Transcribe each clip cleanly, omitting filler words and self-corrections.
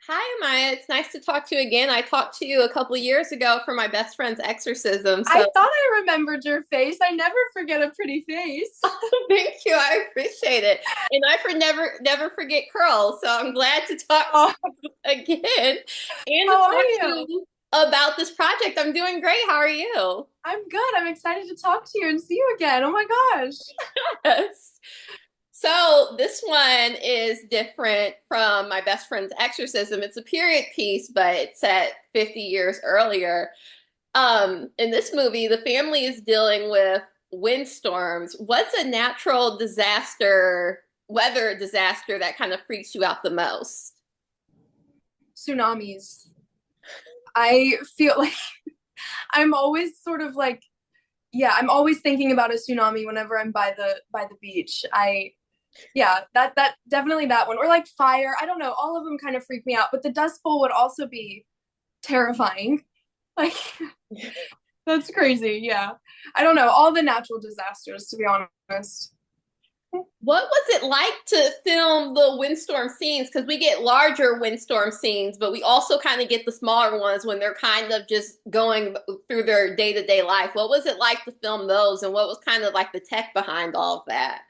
Hi, Amaya. It's nice to talk to you again. I talked to you a couple years ago for my best friend's exorcism. I So thought I remembered your face. I never forget a pretty face. thank you. I appreciate it. And I never forget curls. So I'm glad to talk to Oh, you again and to how are talk to you? you about this project. I'm doing great. How are you? I'm good. I'm excited to talk to you and see you again. Oh my gosh. Yes. So this one is different from my best friend's exorcism. It's a period piece, but it's set 50 years earlier. In this movie, the family is dealing with windstorms. What's a natural disaster, weather disaster that kind of freaks you out the most? Tsunamis. I feel like I'm always sort of like, yeah, I'm always thinking about a tsunami whenever I'm by the beach. That definitely that one. Or like fire. I don't know. All of them kind of freak me out, but the Dust Bowl would also be terrifying. Like that's crazy. Yeah. I don't know. All the natural disasters, to be honest. What was it like to film the windstorm scenes? Because we get larger windstorm scenes, but we also kind of get the smaller ones when they're kind of just going through their day-to-day life. What was it like to film those, and what was kind of like the tech behind all of that?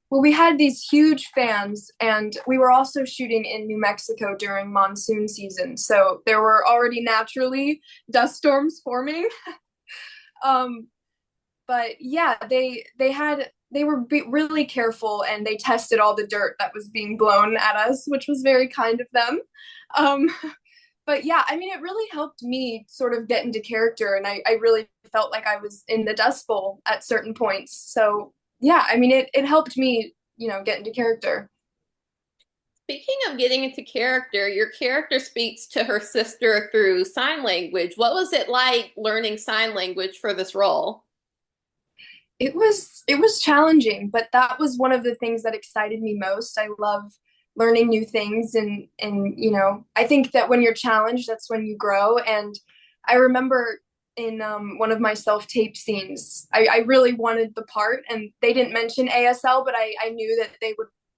Well, we had these huge fans, and we were also shooting in New Mexico during monsoon season. So there were already naturally dust storms forming. Um, but yeah, they were really careful, and they tested all the dirt that was being blown at us, which was very kind of them. Um, but yeah, I mean, it really helped me sort of get into character, and I really felt like I was in the Dust Bowl at certain points. So yeah, I mean, it helped me, get into character. Speaking of getting into character, your character speaks to her sister through sign language. What was it like learning sign language for this role? It was challenging, but that was one of the things that excited me most. I love learning new things, and I think that when you're challenged, that's when you grow. And I remember in one of my self-tape scenes, I really wanted the part, and they didn't mention ASL, but I knew that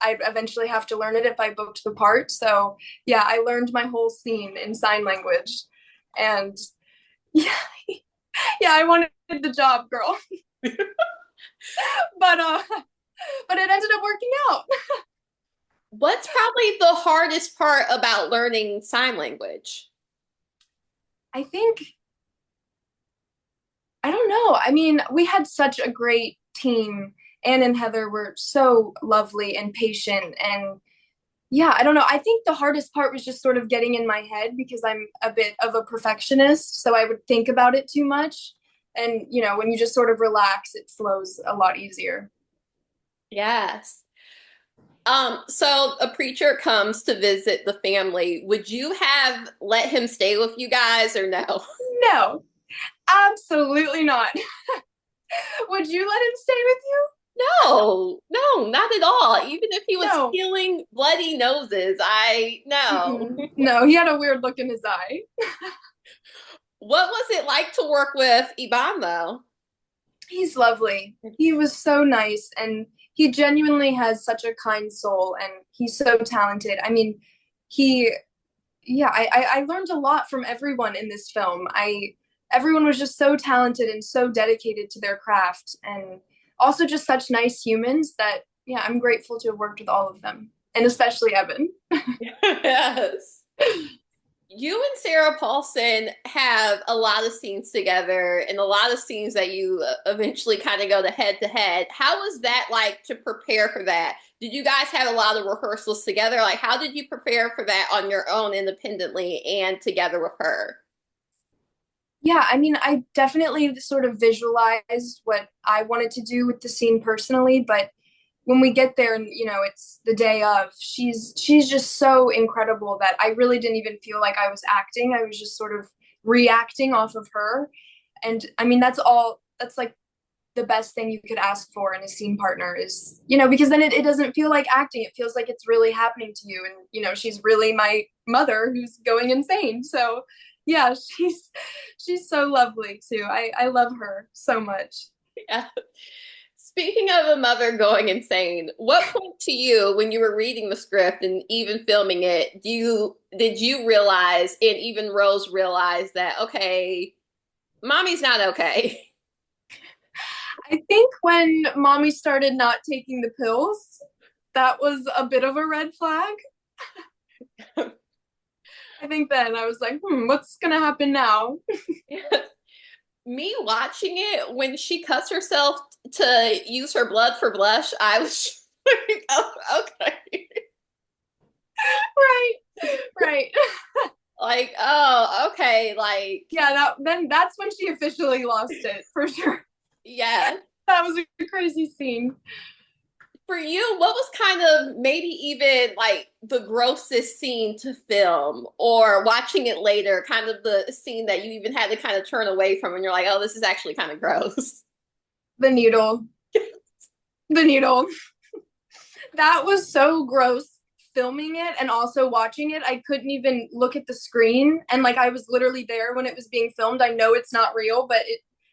I'd eventually have to learn it if I booked the part. So yeah, I learned my whole scene in sign language, and yeah, yeah, I wanted the job, girl. but but it ended up working out. What's probably the hardest part about learning sign language? I think I don't know. I mean, we had such a great team. Anne and Heather were so lovely and patient, and yeah, I don't know. I think the hardest part was just sort of getting in my head because I'm a bit of a perfectionist, so I would think about it too much. And when you just sort of relax, it flows a lot easier. Yes. So a preacher comes to visit the family. Would you have let him stay with you guys or no? No, absolutely not. Would you let him stay with you? No, no, not at all. Even if he was No. peeling bloody noses, I no. Mm-mm. No, he had a weird look in his eye. What was it like to work with Ebon though? He's lovely. He was so nice, and he genuinely has such a kind soul, and he's so talented. I mean, he yeah, I learned a lot from everyone in this film. I Everyone was just so talented and so dedicated to their craft, and also just such nice humans that yeah, I'm grateful to have worked with all of them, and especially Evan. Yes. You and Sarah Paulson have a lot of scenes together and a lot of scenes that you eventually kind of go to head. How was that like to prepare for that? Did you guys have a lot of rehearsals together? Like, how did you prepare for that on your own independently and together with her? Yeah, I mean, I definitely sort of visualized what I wanted to do with the scene personally, but when we get there and it's the day of, she's just so incredible that I really didn't even feel like I was acting. I was just sort of reacting off of her. And I mean, that's like the best thing you could ask for in a scene partner is, because then it doesn't feel like acting. It feels like it's really happening to you. And, she's really my mother who's going insane. So yeah, she's so lovely too. I love her so much. Yeah. Speaking of a mother going insane, what point to you when you were reading the script and even filming it, did you realize and even Rose realize that okay, mommy's not okay? I think when mommy started not taking the pills, that was a bit of a red flag. I think then I was like, what's gonna happen now? Me watching it when she cuts herself to use her blood for blush, I was like, oh, okay. Right, right. Like, oh, okay, like, Yeah, that's when she officially lost it for sure. yeah. That was a crazy scene. For you, what was kind of maybe even like the grossest scene to film, or watching it later, kind of the scene that you even had to kind of turn away from and you're like, oh, this is actually kind of gross? The needle. The needle. That was so gross filming it and also watching it. I couldn't even look at the screen, and like I was literally there when it was being filmed. I know it's not real, but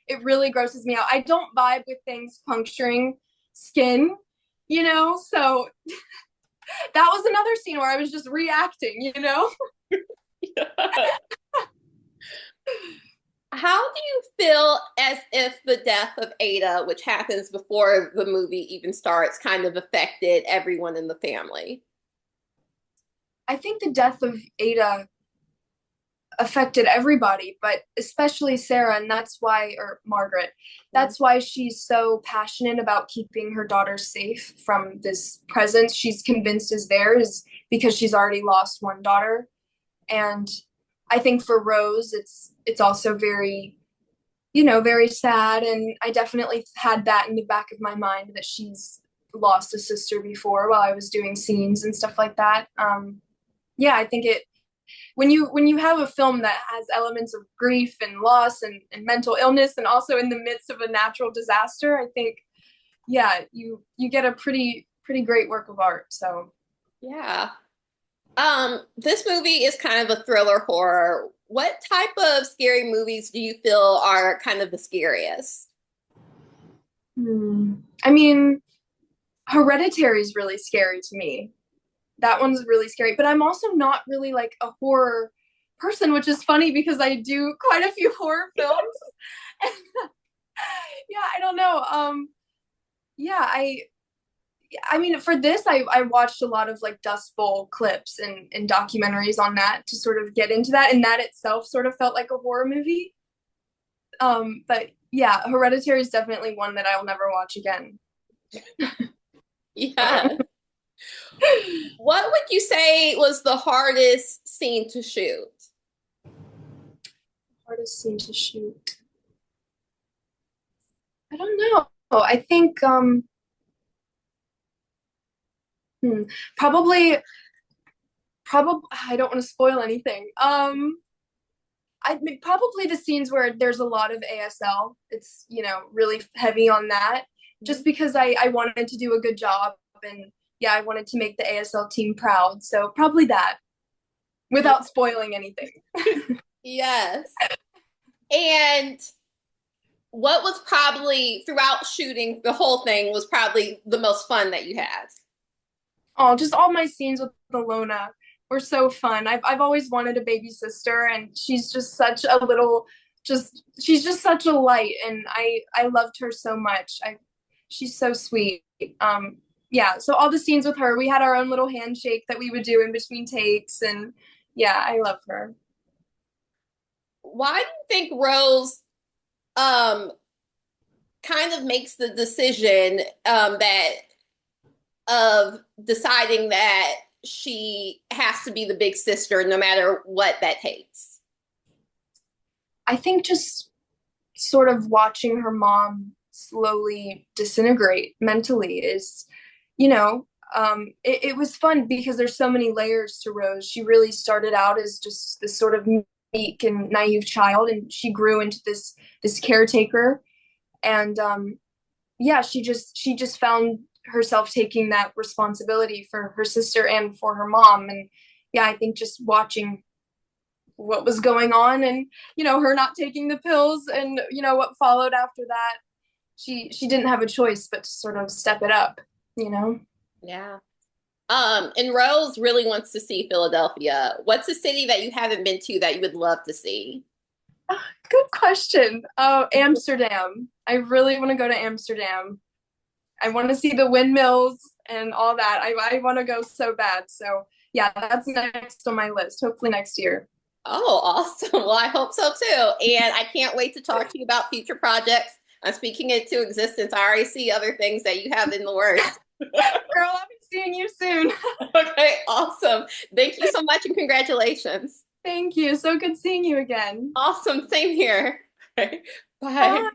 it really grosses me out. I don't vibe with things puncturing skin, so that was another scene where I was just reacting. How do you feel as if the death of Ada, which happens before the movie even starts, kind of affected everyone in the family? I think the death of Ada affected everybody, but especially Sarah, and that's why, or Margret, that's why she's so passionate about keeping her daughter safe from this presence she's convinced is theirs because she's already lost one daughter. And I think for Rose, it's also very, very sad. And I definitely had that in the back of my mind that she's lost a sister before while I was doing scenes and stuff like that. Yeah, I think when you have a film that has elements of grief and loss and mental illness and also in the midst of a natural disaster, I think yeah, you get a pretty great work of art. So Yeah. This movie is kind of a thriller horror. What type of scary movies do you feel are kind of the scariest? I mean, Hereditary is really scary to me. That one's really scary, but I'm also not really like a horror person, which is funny because I do quite a few horror films. Yeah, I don't know. Yeah, I mean, for this, I watched a lot of like Dust Bowl clips and documentaries on that to sort of get into that, and that itself sort of felt like a horror movie. But yeah, Hereditary is definitely one that I'll never watch again. Yeah. What would you say was the hardest scene to shoot? Hardest scene to shoot. I don't know. I think hmm, probably probably I don't want to spoil anything. I mean, probably the scenes where there's a lot of ASL. It's, really heavy on that just because I wanted to do a good job, and yeah, I wanted to make the ASL team proud. So probably that without spoiling anything. Yes. And what was probably throughout shooting the whole thing was probably the most fun that you had? Oh, just all my scenes with Alona were so fun. I've always wanted a baby sister, and she's just such a little, she's just such a light, and I loved her so much. She's so sweet. Yeah, so all the scenes with her, we had our own little handshake that we would do in between takes, and yeah, I love her. Why do you think Rose um kind of makes the decision that of deciding that she has to be the big sister no matter what that takes? I think just sort of watching her mom slowly disintegrate mentally is, it was fun because there's so many layers to Rose. She really started out as just this sort of meek and naive child, and she grew into this caretaker. And yeah, she just found herself taking that responsibility for her sister and for her mom. And yeah, I think just watching what was going on and her not taking the pills and what followed after that, she didn't have a choice but to sort of step it up, you know. Yeah. And Rose really wants to see Philadelphia. What's a city that you haven't been to that you would love to see? Good question. Oh, Amsterdam. I really want to go to Amsterdam. I want to see the windmills and all that. I want to go so bad. So yeah, that's next on my list. Hopefully next year. Oh, awesome. Well, I hope so too. And I can't wait to talk to you about future projects. I'm speaking it to existence. I already see other things that you have in the works. Girl, I'll be seeing you soon. Okay, awesome. Thank you so much and congratulations. Thank you. So good seeing you again. Awesome. Same here. Okay, bye. Bye.